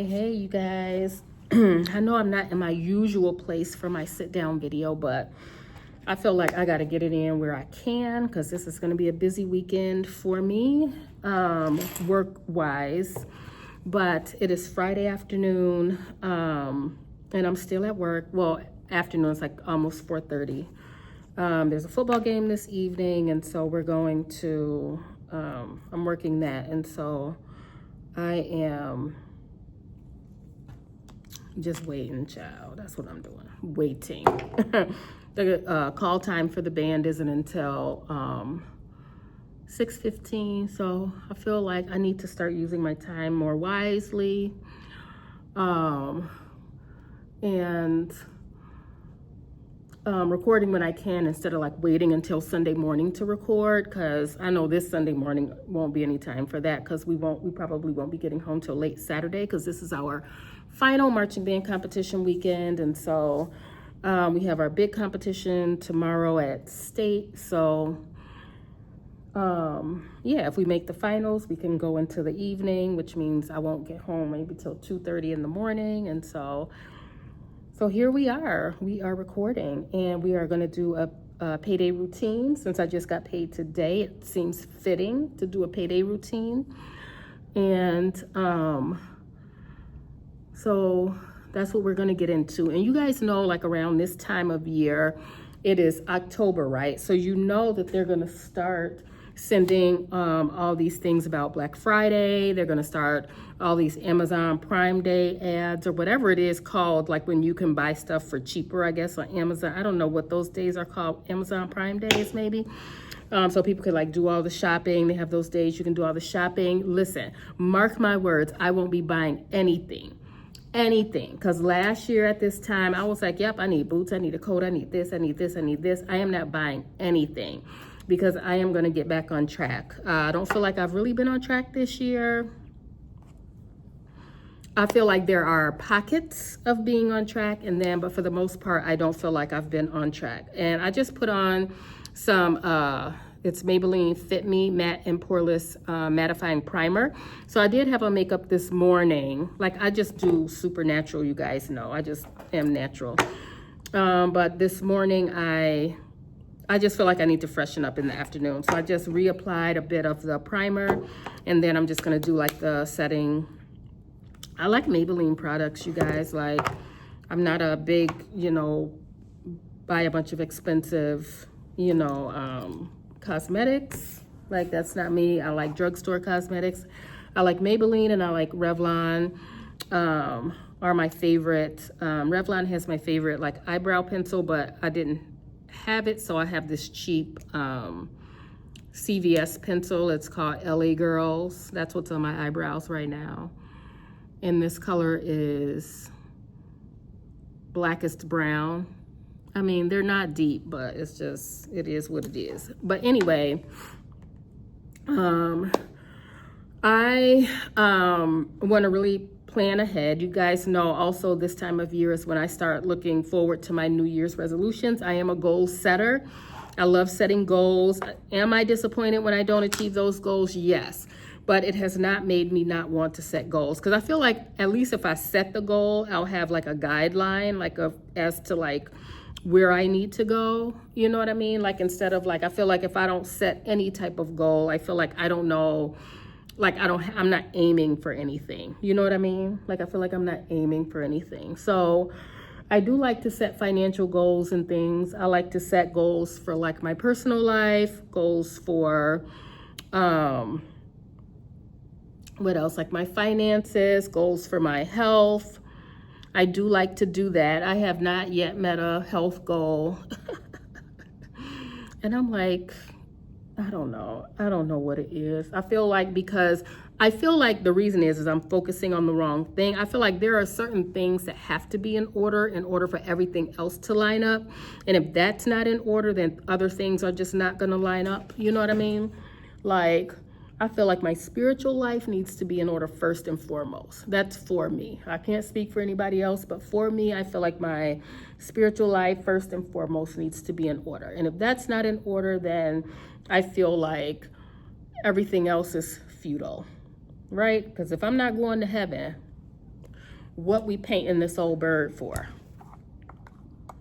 Hey, you guys. I know I'm not in my usual place for my sit down video, but I feel like I got to get it in where I can because this is going to be a busy weekend for me, work wise. But it is Friday afternoon, and I'm still at work. Well, afternoon, it's like almost 4:30. There's a football game this evening, and so we're going to, I'm working that. And so I am just waiting, child. That's what I'm doing. Waiting. The call time for the band isn't until 6:15. So I feel like I need to start using my time more wisely. And recording when I can instead of like waiting until Sunday morning to record, because I know this Sunday morning won't be any time for that because we probably won't be getting home till late Saturday because this is our final marching band competition weekend. And so we have our big competition tomorrow at state. So yeah, if we make the finals, we can go into the evening, which means I won't get home maybe till 2:30 in the morning. And so here we are recording, and we are going to do a payday routine. Since I just got paid today, it seems fitting to do a payday routine. And so that's what we're going to get into. And you guys know, like around this time of year, it is October, right? So you know that they're going to start sending all these things about Black Friday. They're going to start all these Amazon Prime Day ads or whatever it is called, like when you can buy stuff for cheaper, I guess, on Amazon. I don't know what those days are called, Amazon Prime Days maybe. So people could like do all the shopping. They have those days you can do all the shopping. Listen, mark my words, I won't be buying anything, because last year at this time I was like, yep, I need boots, I need a coat, I need this, I need this, I need this. I am not buying anything because I am going to get back on track. I don't feel like I've really been on track this year. I feel like there are pockets of being on track, but for the most part, I don't feel like I've been on track. And I just put on some, it's Maybelline Fit Me Matte and Poreless Mattifying Primer. So I did have a makeup this morning. Like I just do super natural, you guys know. I just am natural. But this morning, I just feel like I need to freshen up in the afternoon. So I just reapplied a bit of the primer, and then I'm just gonna do like the setting. I like Maybelline products, you guys. Like, I'm not a big, buy a bunch of expensive, cosmetics. Like, that's not me. I like drugstore cosmetics. I like Maybelline and I like Revlon are my favorite. Revlon has my favorite, like, eyebrow pencil, but I didn't have it, so I have this cheap CVS pencil. It's called LA Girls. That's what's on my eyebrows right now. And this color is blackest brown. I mean, they're not deep, but it's just, it is what it is. But anyway, I want to really plan ahead. You guys know also this time of year is when I start looking forward to my New Year's resolutions. I am a goal setter. I love setting goals. Am I disappointed when I don't achieve those goals? Yes. But it has not made me not want to set goals, because I feel like at least if I set the goal, I'll have like a guideline, as to like where I need to go. You know what I mean? Like instead of like, I feel like if I don't set any type of goal, I feel like I don't know, like I'm not aiming for anything. You know what I mean? Like I feel like I'm not aiming for anything. So I do like to set financial goals and things. I like to set goals for like my personal life, goals for what else? Like my finances, goals for my health. I do like to do that. I have not yet met a health goal. And I'm like, I don't know what it is. I feel like the reason is I'm focusing on the wrong thing. I feel like there are certain things that have to be in order for everything else to line up. And if that's not in order, then other things are just not going to line up. You know what I mean? Like, I feel like my spiritual life needs to be in order first and foremost. That's for me. I can't speak for anybody else, but for me, I feel like my spiritual life first and foremost needs to be in order. And if that's not in order, then I feel like everything else is futile, right? Because if I'm not going to heaven, what we painting this old bird for,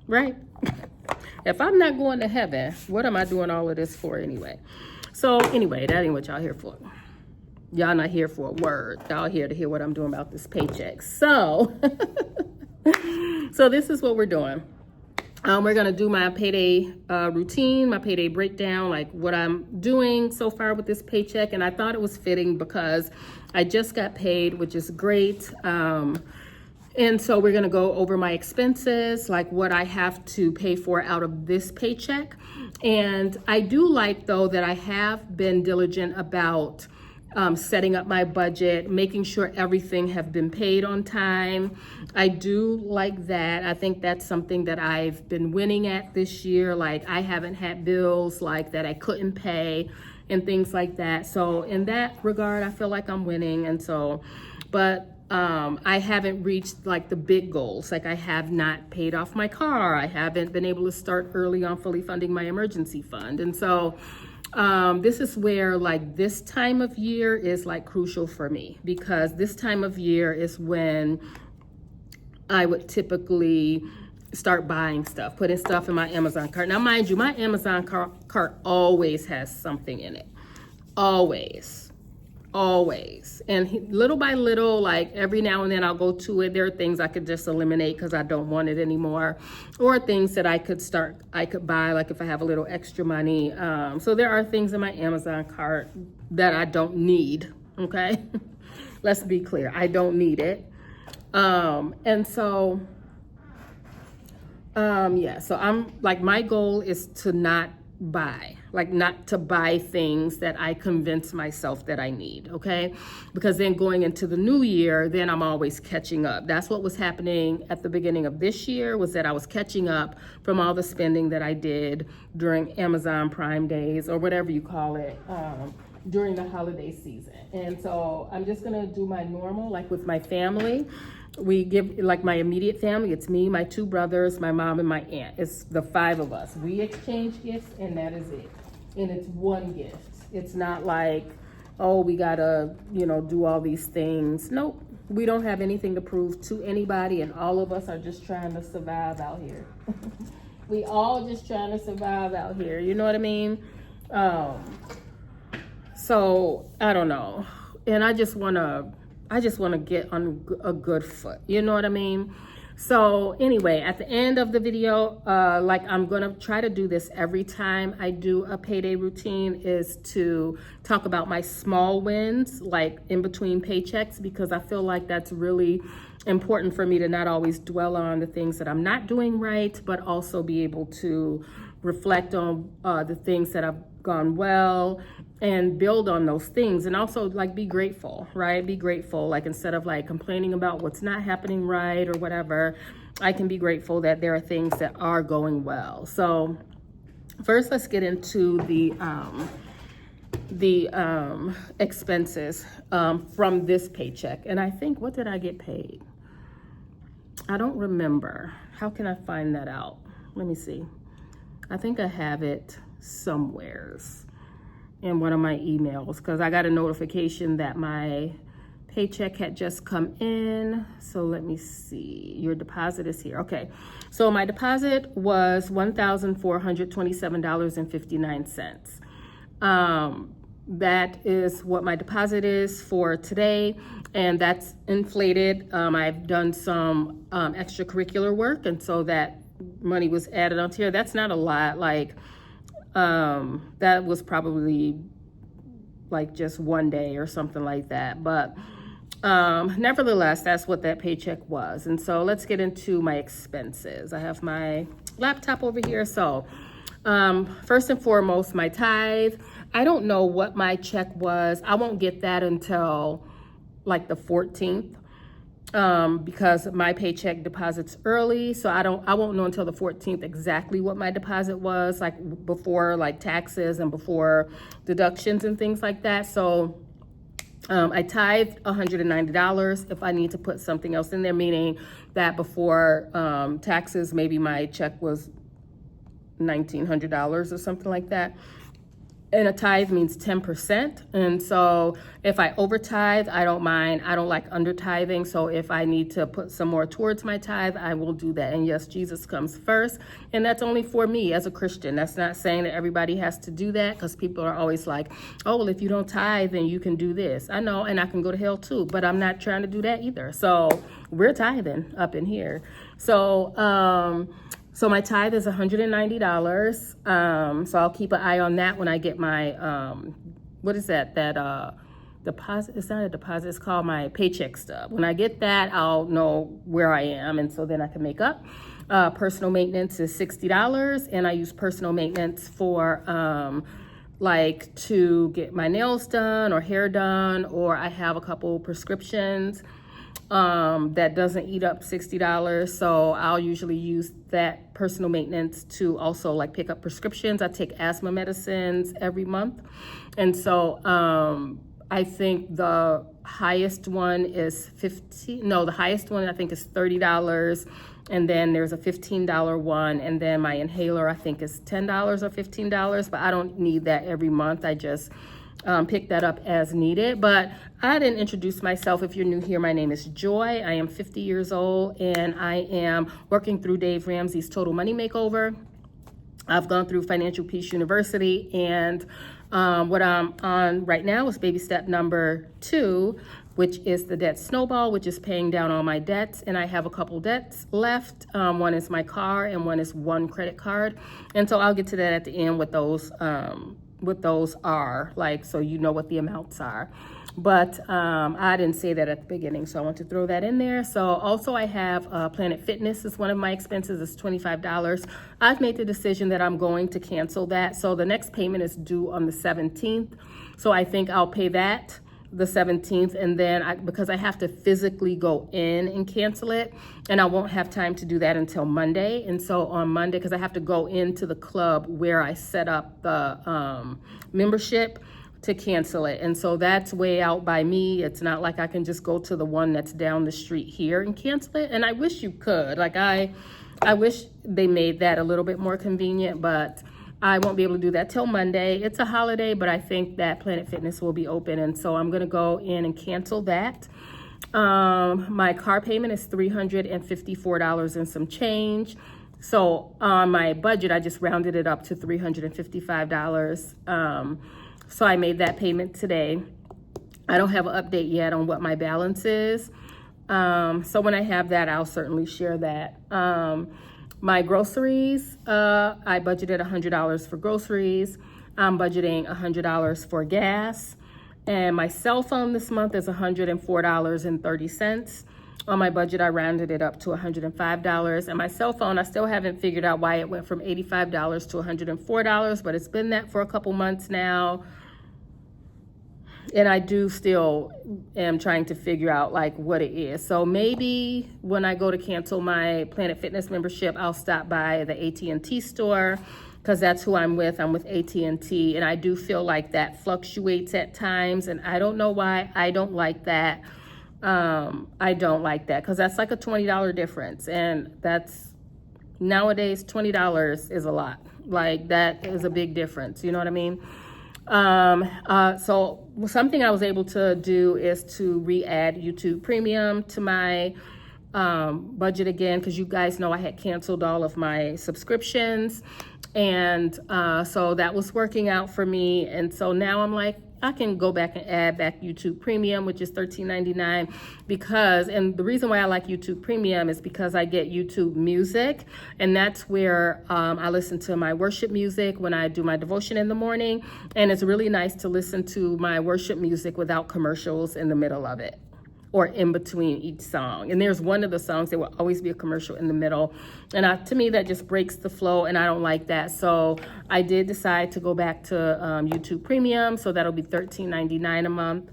right? If I'm not going to heaven, what am I doing all of this for anyway? So anyway, that ain't what y'all here for. Y'all not here for a word. Y'all here to hear what I'm doing about this paycheck. So, so this is what we're doing. We're going to do my payday routine, my payday breakdown, like what I'm doing so far with this paycheck. And I thought it was fitting because I just got paid, which is great. And so we're going to go over my expenses, like what I have to pay for out of this paycheck. And I do like, though, that I have been diligent about setting up my budget, making sure everything have been paid on time. I do like that. I think that's something that I've been winning at this year. Like I haven't had bills like that I couldn't pay and things like that. So in that regard, I feel like I'm winning. And so, but I haven't reached like the big goals. Like I have not paid off my car. I haven't been able to start early on fully funding my emergency fund. And so this is where like this time of year is like crucial for me, because this time of year is when I would typically start buying stuff, putting stuff in my Amazon cart. Now, mind you, my Amazon cart always has something in it. Always. And little by little, like every now and then I'll go to it. There are things I could just eliminate because I don't want it anymore, or things that I could buy, like if I have a little extra money. So there are things in my Amazon cart that I don't need, okay? Let's be clear, I don't need it. And so, yeah, so I'm like, my goal is to not buy things that I convince myself that I need, okay? Because then going into the new year, then I'm always catching up. That's what was happening at the beginning of this year, was that I was catching up from all the spending that I did during Amazon Prime Days, or whatever you call it, during the holiday season. And so I'm just gonna do my normal, like with my family. We give, like my immediate family, it's me, my two brothers, my mom, and my aunt. It's the 5 of us. We exchange gifts, and that is it. And it's one gift. It's not like, oh, we gotta, do all these things. Nope, we don't have anything to prove to anybody, and all of us are just trying to survive out here. We all just trying to survive out here, you know what I mean? So, I don't know. And I just wanna get on a good foot, you know what I mean? So anyway, at the end of the video, like I'm gonna try to do this every time I do a payday routine, is to talk about my small wins, like in between paychecks, because I feel like that's really important for me to not always dwell on the things that I'm not doing right, but also be able to reflect on the things that have gone well and build on those things, and also like be grateful, right? Be grateful, like instead of like complaining about what's not happening right or whatever, I can be grateful that there are things that are going well. So first, let's get into the expenses from this paycheck. And I think, what did I get paid? I don't remember. How can I find that out? Let me see. I think I have it somewheres in one of my emails, because I got a notification that my paycheck had just come in. So let me see. Your deposit is here. Okay. So my deposit was $1,427.59. That is what my deposit is for today, and that's inflated. I've done some extracurricular work, and so that money was added onto here. That's not a lot. Like that was probably like just one day or something like that, but nevertheless, that's what that paycheck was. And so let's get into my expenses. I have my laptop over here. So first and foremost, my tithe. I don't know what my check was. I won't get that until like the 14th. Because my paycheck deposits early, so I won't know until the 14th exactly what my deposit was, like before like taxes and before deductions and things like that. So I tithed $190. If I need to put something else in there, meaning that before taxes, maybe my check was $1,900 or something like that. and a tithe means 10%. And so if I over tithe, I don't mind. I don't like under tithing. So if I need to put some more towards my tithe, I will do that. And yes, Jesus comes first. And that's only for me as a Christian. That's not saying that everybody has to do that, because people are always like, oh, well, if you don't tithe, then you can do this. I know, and I can go to hell too, but I'm not trying to do that either. So we're tithing up in here. So my tithe is $190. So I'll keep an eye on that when I get my, what is that? Deposit, it's not a deposit, it's called my paycheck stub. When I get that, I'll know where I am, and so then I can make up. Personal maintenance is $60, and I use personal maintenance for like to get my nails done or hair done, or I have a couple prescriptions that doesn't eat up $60. So I'll usually use that personal maintenance to also like pick up prescriptions. I take asthma medicines every month. And so I think the highest one is the highest one I think is $30. And then there's a $15 one. And then my inhaler I think is $10 or $15, but I don't need that every month. I just pick that up as needed. But I didn't introduce myself. If you're new here, my name is Joy. I am 50 years old, and I am working through Dave Ramsey's Total Money Makeover. I've gone through Financial Peace University, and what I'm on right now is baby step number 2, which is the debt snowball, which is paying down all my debts. And I have a couple debts left. One is my car, and one is one credit card. And so I'll get to that at the end, what those are, like, so you know what the amounts are. But I didn't say that at the beginning, so I want to throw that in there. So also I have Planet Fitness is one of my expenses. It's $25. I've made the decision that I'm going to cancel that. So the next payment is due on the 17th. So I think I'll pay that the 17th, and then because I have to physically go in and cancel it, and I won't have time to do that until Monday. And so on Monday, because I have to go into the club where I set up the membership to cancel it. And so that's way out by me. It's not like I can just go to the one that's down the street here and cancel it. And I wish you could. Like I wish they made that a little bit more convenient, but I won't be able to do that till Monday. It's a holiday, but I think that Planet Fitness will be open, and so I'm gonna go in and cancel that. My car payment is $354 and some change. So on my budget, I just rounded it up to $355. So I made that payment today. I don't have an update yet on what my balance is. So when I have that, I'll certainly share that. My groceries, I budgeted $100 for groceries. I'm budgeting $100 for gas. And my cell phone this month is $104.30. On my budget, I rounded it up to $105. And my cell phone, I still haven't figured out why it went from $85 to $104, but it's been that for a couple months now. And I do still am trying to figure out like what it is. So maybe when I go to cancel my Planet Fitness membership, I'll stop by the AT&T store, because that's who I'm with. I'm with AT&T, and I do feel like that fluctuates at times, and I don't know why. I don't like that. I don't like that, because that's like a $20 difference, and that's nowadays $20 is a lot. Like that is a big difference. You know what I mean? So something I was able to do is to re-add YouTube Premium to my budget again, because you guys know I had canceled all of my subscriptions, and so that was working out for me. And so now I'm like, I can go back and add back YouTube Premium, which is $13.99, because, and the reason why I like YouTube Premium is because I get YouTube Music, and that's where I listen to my worship music when I do my devotion in the morning, and it's really nice to listen to my worship music without commercials in the middle of it, or in between each song. And there's one of the songs, there will always be a commercial in the middle. And to me, that just breaks the flow, and I don't like that. So I did decide to go back to YouTube Premium, so that'll be $13.99 a month.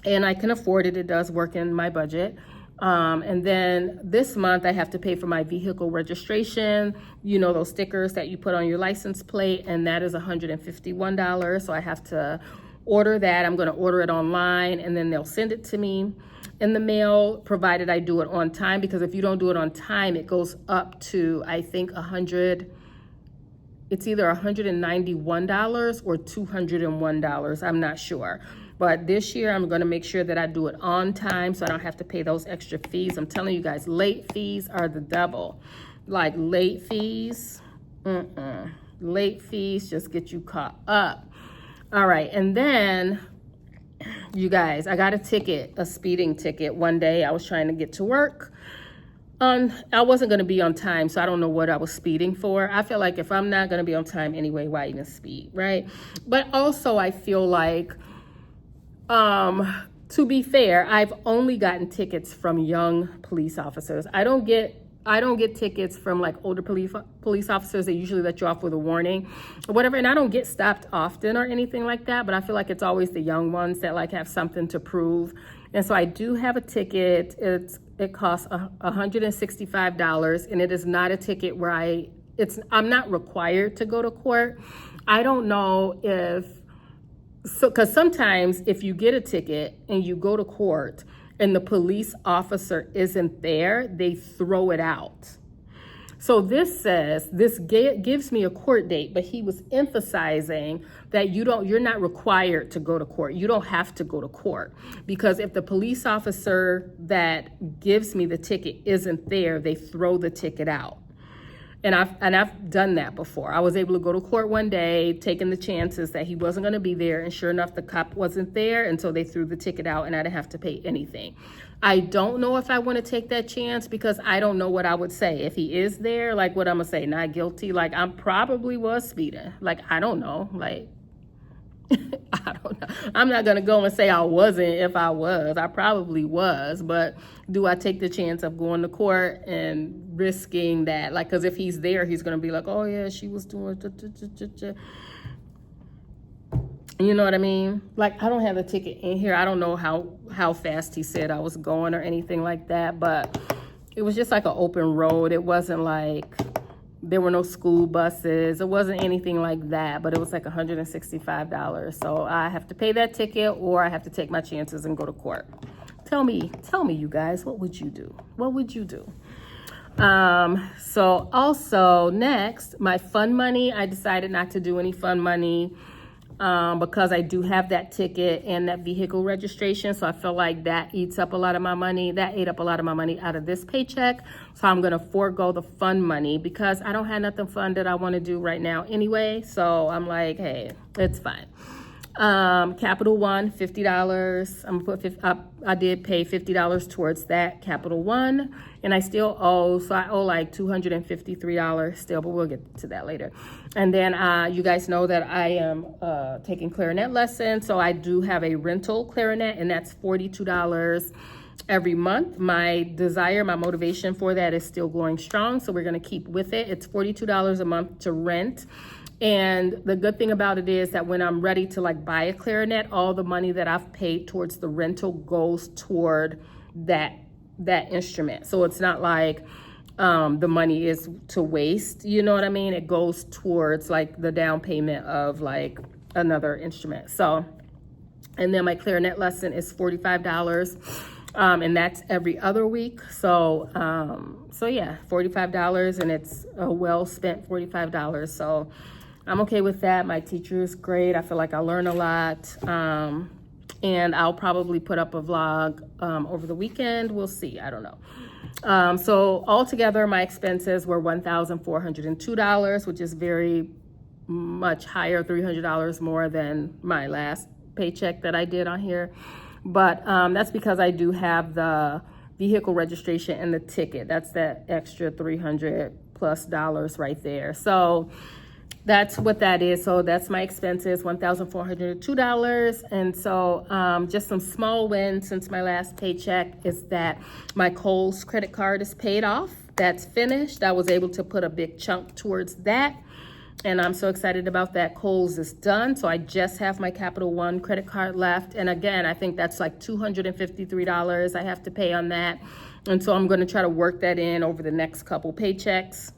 And I can afford it, it does work in my budget. And then this month I have to pay for my vehicle registration, you know, those stickers that you put on your license plate, and that is $151. So I have to order that. I'm going to order it online, and then they'll send it to me in the mail, provided I do it on time, because if you don't do it on time, it goes up to, I think, $100. it's either $191 or $201. I'm not sure. But this year, I'm going to make sure that I do it on time so I don't have to pay those extra fees. I'm telling you guys, late fees are the devil. Like late fees, late fees just get you caught up. All right, and then, you guys, I got a ticket, a speeding ticket. One day I was trying to get to work. I wasn't going to be on time, so I don't know what I was speeding for. I feel like if I'm not going to be on time anyway, why even speed, right? But also I feel like, to be fair, I've only gotten tickets from young police officers. I don't get tickets from like older police officers. They usually let you off with a warning or whatever. And I don't get stopped often or anything like that, but I feel like it's always the young ones that like have something to prove. And so I do have a ticket. It costs $165, and it is not a ticket where I'm not required to go to court. I don't know because sometimes if you get a ticket and you go to court and the police officer isn't there, they throw it out. So this gives me a court date, but he was emphasizing that you're not required to go to court. You don't have to go to court, because if the police officer that gives me the ticket isn't there, they throw the ticket out. And I've done that before. I was able to go to court one day, taking the chances that he wasn't going to be there, and sure enough, the cop wasn't there, and so they threw the ticket out, and I didn't have to pay anything. I don't know if I want to take that chance, because I don't know what I would say if he is there. Like, what I'm gonna say, not guilty. Like, I probably was speeding. Like, I don't know. Like, I don't know. I'm not gonna go and say I wasn't if I was. I probably was, but do I take the chance of going to court and risking that? Like, because if he's there, he's gonna be like, oh yeah, she was doing you know what I mean? Like, I don't have the ticket in here. I don't know how fast he said I was going or anything like that, but it was just like an open road. It wasn't like there were no school buses. It wasn't anything like that, but it was like $165. So I have to pay that ticket, or I have to take my chances and go to court. Tell me, you guys, what would you do? What would you do? So also next, my fun money, I decided not to do any fun money because I do have that ticket and that vehicle registration. So I feel like that eats up a lot of my money. That ate up a lot of my money out of this paycheck. So I'm going to forego the fun money because I don't have nothing fun that I want to do right now anyway. So I'm like, hey, it's fine. Capital One, $50. I'm gonna put I did pay $50 towards that Capital One, and I still owe, so I owe like $253 still, but we'll get to that later. And then you guys know that I am taking clarinet lessons, so I do have a rental clarinet, and that's $42 every month. My desire, my motivation for that is still going strong, so we're gonna keep with it. It's $42 a month to rent. And the good thing about it is that when I'm ready to like buy a clarinet, all the money that I've paid towards the rental goes toward that instrument. So it's not like the money is to waste, you know what I mean? It goes towards like the down payment of like another instrument. So, and then my clarinet lesson is $45. And that's every other week. So yeah, $45, and it's a well spent $45. So I'm okay with that. My teacher is great. I feel like I learn a lot. And I'll probably put up a vlog over the weekend. We'll see. I don't know. So altogether, my expenses were $1,402, which is very much higher, $300 more than my last paycheck that I did on here. But that's because I do have the vehicle registration and the ticket. That's that extra $300+ right there. So that's what that is. So that's my expenses, $1,402. And so just some small wins since my last paycheck is that my Kohl's credit card is paid off. That's finished. I was able to put a big chunk towards that. And I'm so excited about that. Kohl's is done. So I just have my Capital One credit card left. And again, I think that's like $253 I have to pay on that. And so I'm going to try to work that in over the next couple paychecks.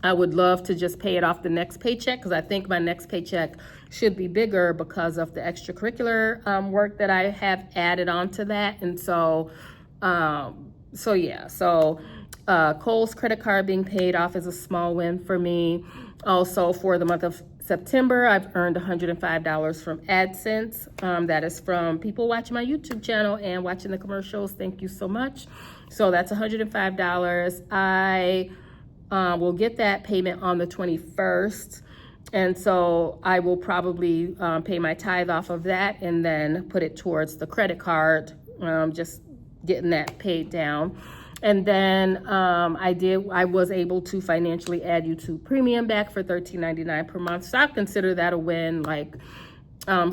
I would love to just pay it off the next paycheck because I think my next paycheck should be bigger because of the extracurricular work that I have added on to that. And so, yeah. So Kohl's credit card being paid off is a small win for me. Also, for the month of September, I've earned $105 from AdSense. That is from people watching my YouTube channel and watching the commercials. Thank you so much. So that's $105. I will get that payment on the 21st. And so I will probably pay my tithe off of that and then put it towards the credit card, just getting that paid down. And then I was able to financially add YouTube Premium back for $13.99 per month. So I consider that a win. Like,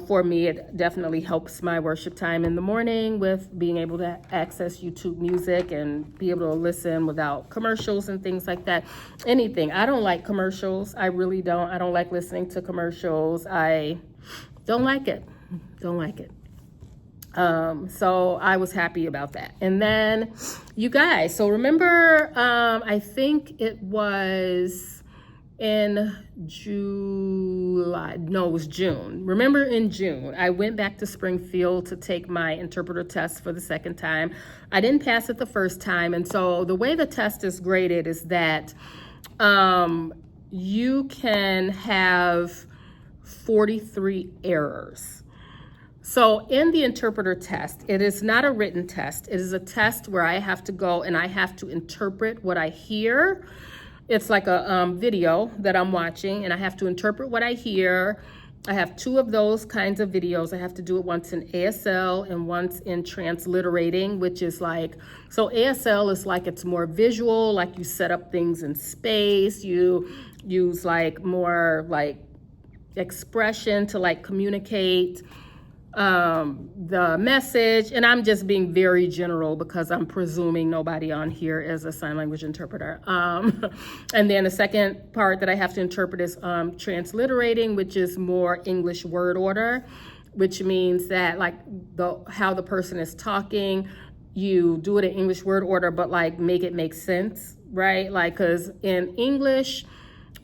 for me, it definitely helps my worship time in the morning with being able to access YouTube music and be able to listen without commercials and things like that. Anything. I don't like commercials. I really don't. I don't like listening to commercials. I don't like it. Don't like it. So I was happy about that. And then you guys, so remember, I think it was in July, no, it was June. Remember in June, I went back to Springfield to take my interpreter test for the second time. I didn't pass it the first time. And so the way the test is graded is that, you can have 43 errors. So in the interpreter test, it is not a written test. It is a test where I have to go and I have to interpret what I hear. It's like a video that I'm watching and I have to interpret what I hear. I have 2 of those kinds of videos. I have to do it once in ASL and once in transliterating, which is like, so ASL is like, it's more visual, like you set up things in space. You use like more like expression to like communicate the message, and I'm just being very general because I'm presuming nobody on here is a sign language interpreter. And then the second part that I have to interpret is transliterating, which is more English word order, which means that like how the person is talking, you do it in English word order, but like make it make sense, right? Like, because in English,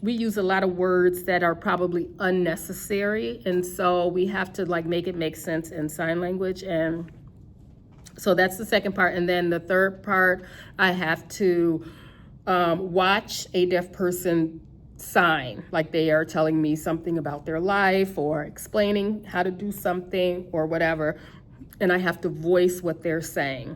we use a lot of words that are probably unnecessary. And so we have to like make it make sense in sign language. And so that's the second part. And then the third part, I have to watch a deaf person sign, like they are telling me something about their life or explaining how to do something or whatever. And I have to voice what they're saying.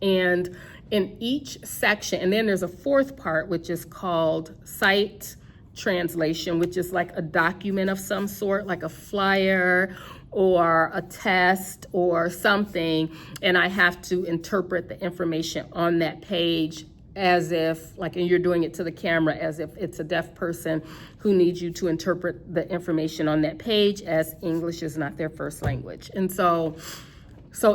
And in each section, and then there's a fourth part, which is called sight translation, which is like a document of some sort, like a flyer or a test or something. And I have to interpret the information on that page as if, like, and you're doing it to the camera as if it's a deaf person who needs you to interpret the information on that page as English is not their first language. And so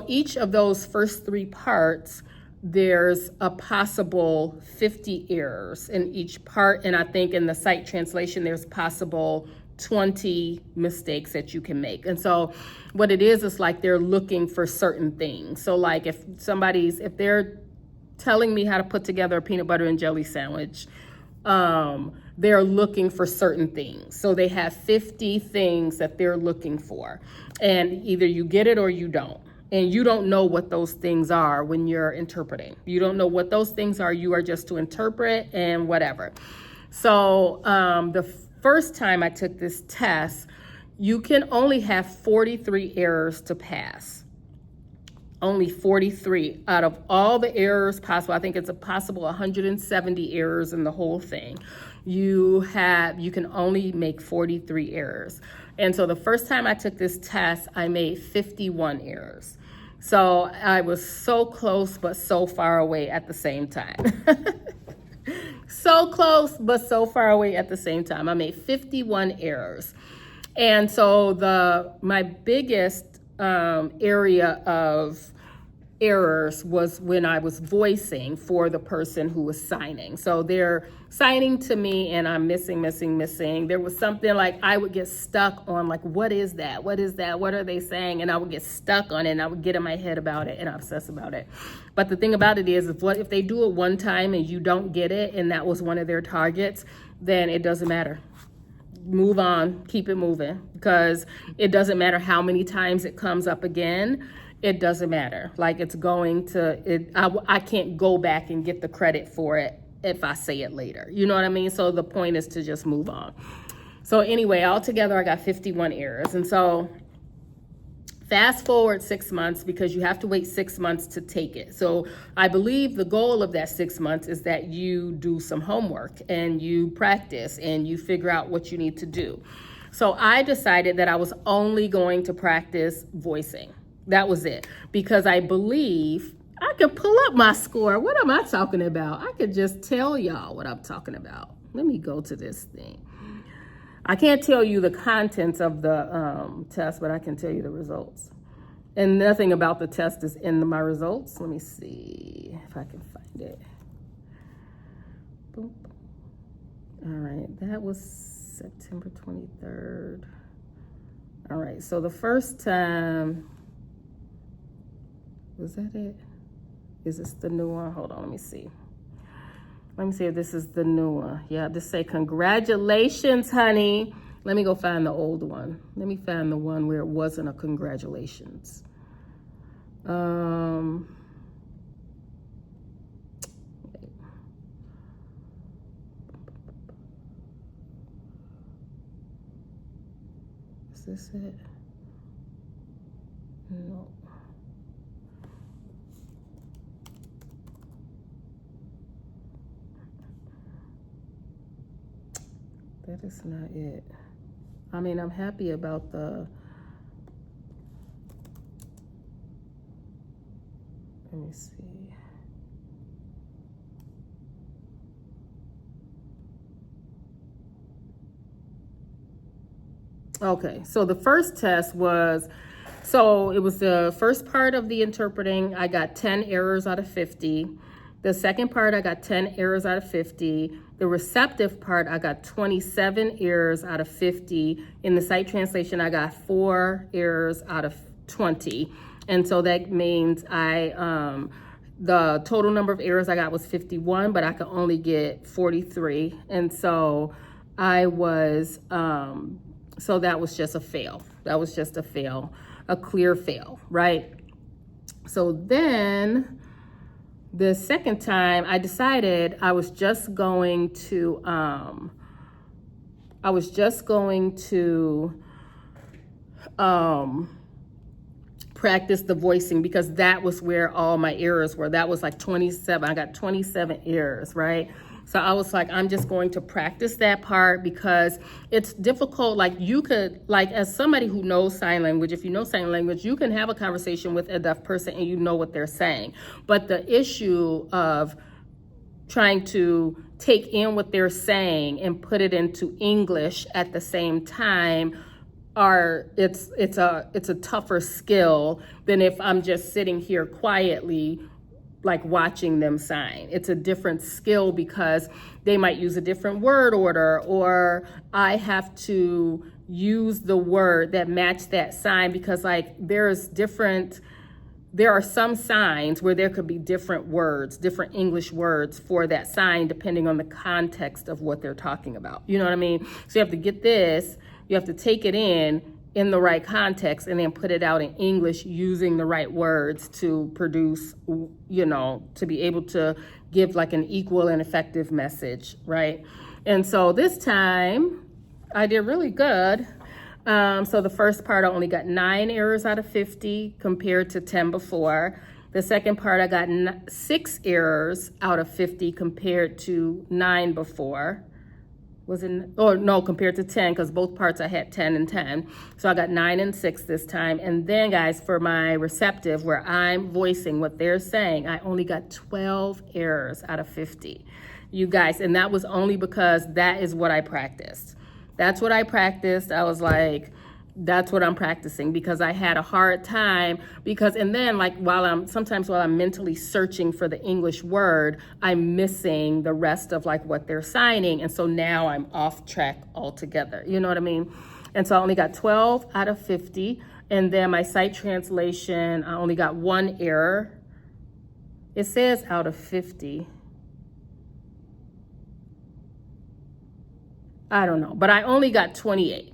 each of those first 3 parts, there's a possible 50 errors in each part. And I think in the sight translation, there's possible 20 mistakes that you can make. And so what it is like they're looking for certain things. So like if they're telling me how to put together a peanut butter and jelly sandwich, they're looking for certain things. So they have 50 things that they're looking for. And either you get it or you don't. And you don't know what those things are when you're interpreting. You don't know what those things are. You are just to interpret and whatever. So the first time I took this test, you can only have 43 errors to pass. Only 43 out of all the errors possible. I think it's a possible 170 errors in the whole thing. You can only make 43 errors. And so the first time I took this test, I made 51 errors. So I was so close, but so far away at the same time. So close, but so far away at the same time. I made 51 errors. And so my biggest area of errors was when I was voicing for the person who was signing. So they're signing to me and I'm missing. There was something like I would get stuck on like, what is that? What is that? What are they saying? And I would get stuck on it and I would get in my head about it and obsess about it. But the thing about it is if they do it one time and you don't get it and that was one of their targets, then it doesn't matter. Move on, keep it moving, because it doesn't matter how many times it comes up again. it doesn't matter. Like it's going to, I can't go back and get the credit for it if I say it later. You know what I mean? So the point is to just move on. So anyway, altogether I got 51 errors. And so fast forward 6 months, because you have to wait 6 months to take it. So I believe the goal of that 6 months is that you do some homework and you practice and you figure out what you need to do. So I decided that I was only going to practice voicing. That was it. Because I believe I could pull up my score. What am I talking about? I could just tell y'all what I'm talking about. Let me go to this thing. I can't tell you the contents of the test, but I can tell you the results. And nothing about the test is in my results. Let me see if I can find it. Boop. All right, that was September 23rd. All right, so the first time, was that it? Is this the new one? Hold on, let me see. Let me see if this is the new one. Yeah, just say congratulations, honey. Let me go find the old one. Let me find the one where it wasn't a congratulations. Is this it? No. That is not it. I mean, I'm happy about the, let me see. Okay, so the first test was, so it was the first part of the interpreting. I got 10 errors out of 50. The second part, I got 10 errors out of 50. The receptive part, I got 27 errors out of 50. In the sight translation, I got 4 errors out of 20. And so that means the total number of errors I got was 51, but I could only get 43. And so I was, so that was just a fail. That was just a fail, a clear fail, right? So then the second time I decided I was just going to, practice the voicing, because that was where all my errors were. That was like 27. I got 27 errors, right? So I was like, I'm just going to practice that part, because it's difficult. Like you could, like as somebody who knows sign language, if you know sign language, you can have a conversation with a deaf person and you know what they're saying. But the issue of trying to take in what they're saying and put it into English at the same time, it's a tougher skill than if I'm just sitting here quietly like watching them sign. It's a different skill because they might use a different word order, or I have to use the word that match that sign, because like there are some signs where there could be different words, different English words for that sign, depending on the context of what they're talking about. You know what I mean? So you have to get this, you have to take it in the right context, and then put it out in English using the right words to produce, to be able to give like an equal and effective message, right? And so this time I did really good. So the first part, I only got 9 errors out of 50 compared to 10 before. The second part, I got 6 errors out of 50 compared to 9 before. Compared to 10, because both parts I had 10 and 10. So I got 9 and 6 this time. And then guys, for my receptive, where I'm voicing what they're saying, I only got 12 errors out of 50. You guys, and that was only because that is what I practiced. That's what I practiced. I was like, that's what I'm practicing, because I had a hard time and then like while I'm mentally searching for the English word, I'm missing the rest of like what they're signing. And so now I'm off track altogether. You know what I mean? And so I only got 12 out of 50. And then my sight translation, I only got 1 error. It says out of 50. I don't know, but I only got 28.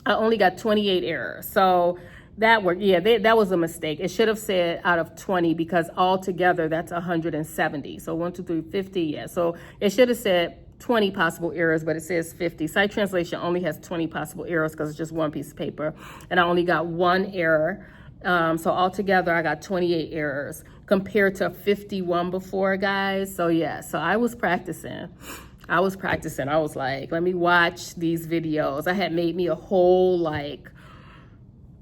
I only got 28 errors. So that worked. Yeah, that was a mistake. It should have said out of 20 because altogether that's 170. So 1, 2, 3, 50. Yeah. So it should have said 20 possible errors, but it says 50. Site translation only has 20 possible errors because it's just one piece of paper. And I only got one error. So altogether I got 28 errors compared to 51 before, guys. So yeah, so I was practicing. I was like, let me watch these videos. I had made me a whole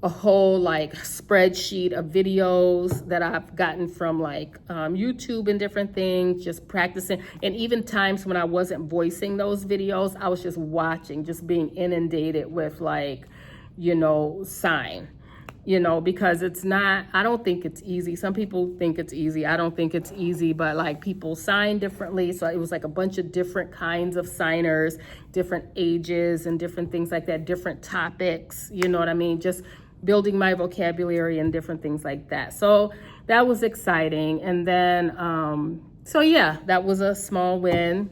spreadsheet of videos that I've gotten from YouTube and different things, just practicing. And even times when I wasn't voicing those videos, I was just watching, just being inundated with sign, because it's not, I don't think it's easy. Some people think it's easy. I don't think it's easy, but people sign differently. So it was a bunch of different kinds of signers, different ages and different things like that, different topics, you know what I mean? Just building my vocabulary and different things like that. So that was exciting. And then, so yeah, that was a small win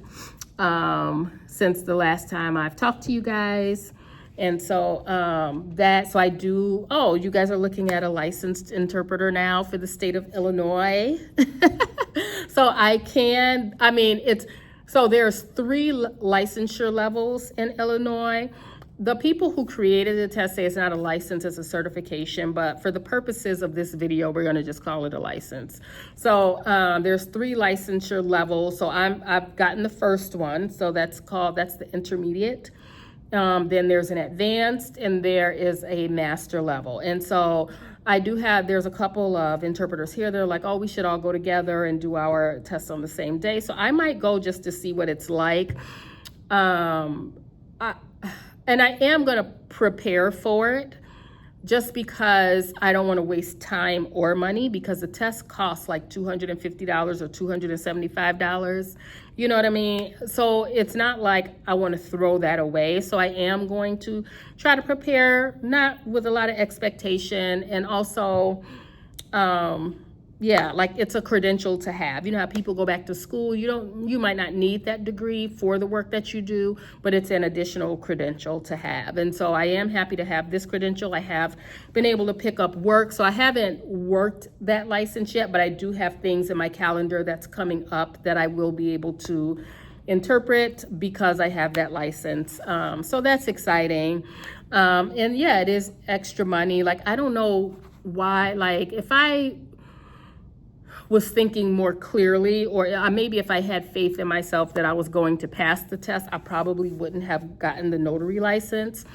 since the last time I've talked to you guys. And so so I do, you guys are looking at a licensed interpreter now for the state of Illinois. So so there's 3 licensure levels in Illinois. The people who created the test say it's not a license, it's a certification, but for the purposes of this video, we're gonna just call it a license. So there's 3 licensure levels. So I've gotten the first one, so that's the intermediate. Then there's an advanced and there is a master level. And so there's a couple of interpreters here. They're like, we should all go together and do our tests on the same day. So I might go just to see what it's like. And I am going to prepare for it just because I don't want to waste time or money, because the test costs $250 or $275. You know what I mean? So it's not like I want to throw that away. So I am going to try to prepare, not with a lot of expectation, and also, it's a credential to have. You know how people go back to school, you might not need that degree for the work that you do, but it's an additional credential to have. And so I am happy to have this credential. I have been able to pick up work. So I haven't worked that license yet, but I do have things in my calendar that's coming up that I will be able to interpret because I have that license. So that's exciting. And yeah, it is extra money. I don't know why, if I was thinking more clearly, or maybe if I had faith in myself that I was going to pass the test, I probably wouldn't have gotten the notary license,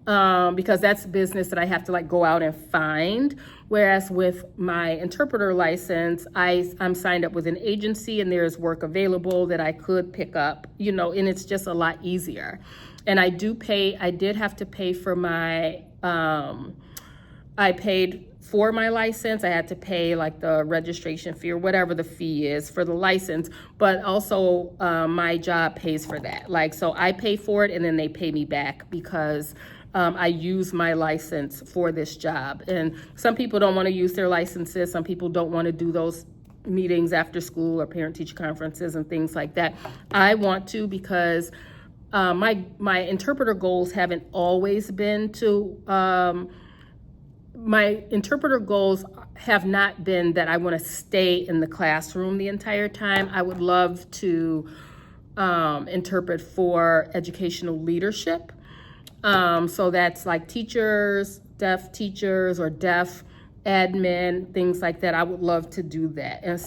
because that's business that I have to go out and find. Whereas with my interpreter license, I'm signed up with an agency and there's work available that I could pick up, and it's just a lot easier. And I did have to pay for my, I paid for my license. I had to pay the registration fee or whatever the fee is for the license, but also my job pays for that. So I pay for it and then they pay me back because I use my license for this job. And some people don't want to use their licenses. Some people don't want to do those meetings after school or parent-teacher conferences and things like that. I want to because my interpreter goals haven't always been to my interpreter goals have not been that I want to stay in the classroom the entire time. I would love to interpret for educational leadership. So that's teachers, deaf teachers, or deaf admin, things like that. I would love to do that. And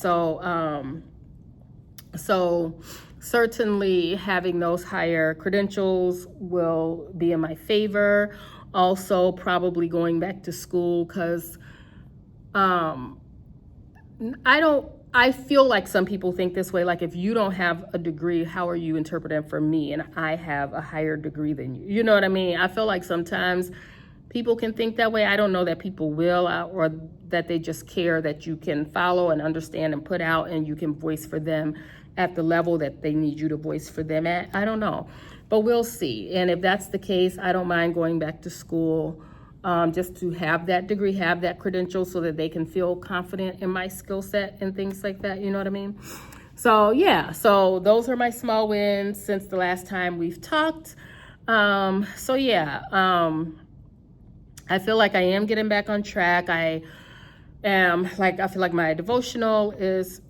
so, certainly having those higher credentials will be in my favor. Also, probably going back to school because I feel like some people think this way, if you don't have a degree, how are you interpreting for me? And I have a higher degree than you. You know what I mean? I feel like sometimes people can think that way. I don't know that people will, or that they just care that you can follow and understand and put out and you can voice for them at the level that they need you to voice for them at. I don't know. But we'll see. And if that's the case, I don't mind going back to school just to have that degree, have that credential so that they can feel confident in my skill set and things like that. You know what I mean? So yeah, so those are my small wins since the last time we've talked. So yeah, I feel like I am getting back on track. I feel like my devotional is,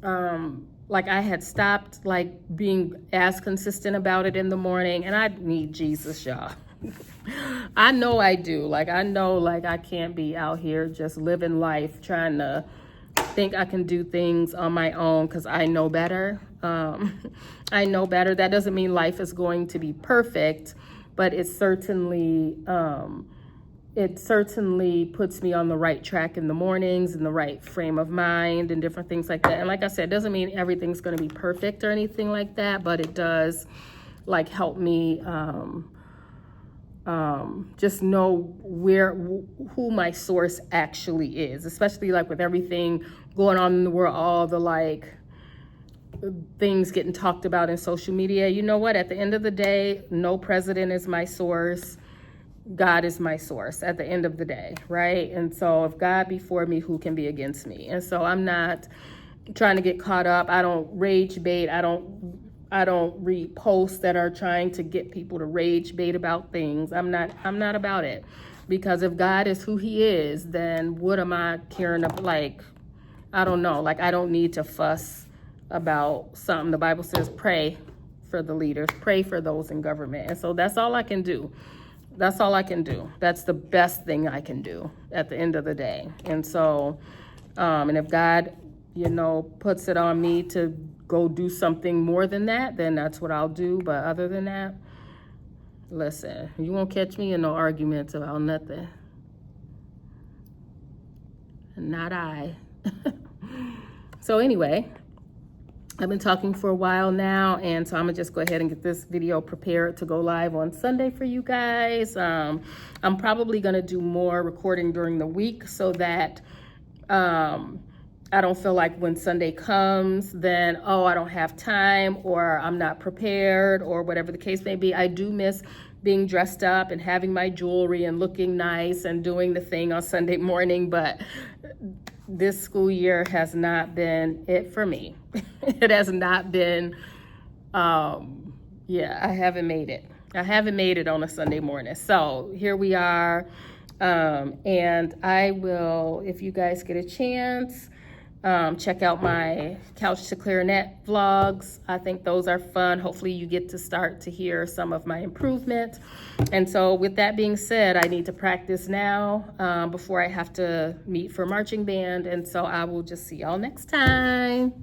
like I had stopped like being as consistent about it in the morning, and I need Jesus, y'all. I know I do. Like, I know, like, I can't be out here just living life trying to think I can do things on my own because I know better. I know better. That doesn't mean life is going to be perfect, but it certainly puts me on the right track in the mornings, in the right frame of mind, and different things like that. And like I said, it doesn't mean everything's going to be perfect or anything like that, but it does like help me just know who my source actually is, especially like with everything going on in the world, all the like things getting talked about in social media. You know what? At the end of the day, no president is my source. God is my source at the end of the day, right? And so if God be for me, who can be against me? And so I'm not trying to get caught up. I don't rage bait. I don't read posts that are trying to get people to rage bait about things. I'm not about it. Because if God is who he is, then what am I caring about? Like, I don't know. Like, I don't need to fuss about something. The Bible says pray for the leaders, pray for those in government. And so that's all I can do. That's all I can do. That's the best thing I can do at the end of the day. And so, and if God, puts it on me to go do something more than that, then that's what I'll do. But other than that, listen, you won't catch me in no arguments about nothing. Not I. So anyway, I've been talking for a while now, and so I'm gonna just go ahead and get this video prepared to go live on Sunday for you guys. I'm probably gonna do more recording during the week so that I don't feel like when Sunday comes, then, I don't have time or I'm not prepared or whatever the case may be. I do miss being dressed up and having my jewelry and looking nice and doing the thing on Sunday morning, but this school year has not been it for me. It has not been, I haven't made it. I haven't made it on a Sunday morning. So here we are. And I will, if you guys get a chance, check out my Couch to Clarinet vlogs. I think those are fun. Hopefully you get to start to hear some of my improvement. And so with that being said, I need to practice now before I have to meet for marching band. And so I will just see y'all next time.